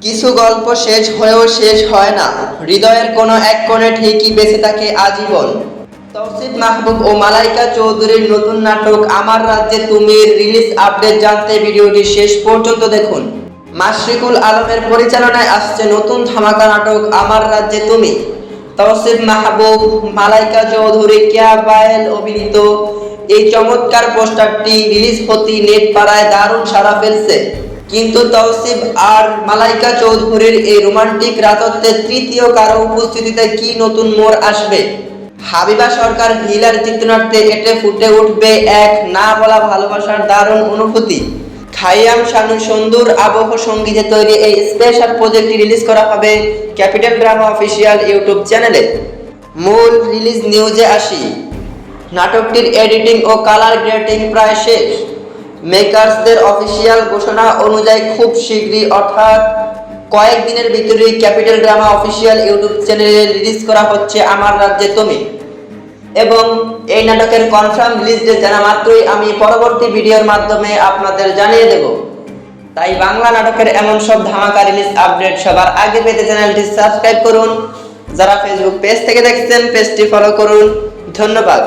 কিছু গল্প শেষ হয়েও শেষ হয় না, হৃদয়ের কোনো এক কোণে ঠিকই বেঁচে থাকে আজীবন। তৌসিফ মাহবুব ও মালাইকা চৌধুরীর নতুন নাটক আমার রাজ্যে তুমির রিলিজ আপডেট জানতে ভিডিওটি শেষ পর্যন্ত দেখুন। মাশরিকুল আলমের পরিচালনায় আসছে নতুন ধামাকা নাটক আমার রাজ্যে তুমি। তৌসিফ মাহবুব, মালাইকা চৌধুরী, কেয়া বায়েল অভিনীত এই চমৎকার পোস্টারটি রিলিজ হতেই নেট পাড়ায় দারুণ সাড়া ফেলছে। কিন্তু তৌসিফ আর মালাইকা চৌধুরীর এই রোমান্টিক রাতত্বে তৃতীয় কারো উপস্থিতিতে কি নতুন মোড় আসবে? হাবিবা সরকার হিলার চিত্রনাট্যে এতে ফুটে উঠবে এক না বলা ভালোবাসার দারুণ অনুভূতি। খাইয়াম শানু সুন্দর আবহ সঙ্গীতে তৈরি এই স্পেশাল প্রজেক্টটি রিলিজ করা হবে ক্যাপিটাল ড্রামা অফিসিয়াল ইউটিউব চ্যানেলে। মূল রিলিজ নিউজে আসি। নাটকটির এডিটিং ও কালার গ্রেডিং প্রায় শেষ। মেকার্সদের অফিসিয়াল ঘোষণা অনুযায়ী খুব শীঘ্রই অর্থাৎ কয়েকদিনের ভিতরেই ক্যাপিটাল ড্রামা অফিসিয়াল ইউটিউব চ্যানেলে রিলিজ করা হচ্ছে আমার রাজ্যে তুমি। এবং এই নাটকের কনফার্ম রিলিজ ডেট জানা মাত্রই আমি পরবর্তী ভিডিওর মাধ্যমে আপনাদের জানিয়ে দেব। তাই বাংলা নাটকের এমন সব ধামাকা রিলিজ আপডেট সবার আগে পেতে চ্যানেলটি সাবস্ক্রাইব করুন। যারা ফেসবুক পেজ থেকে দেখছেন পেজটি ফলো করুন। ধন্যবাদ।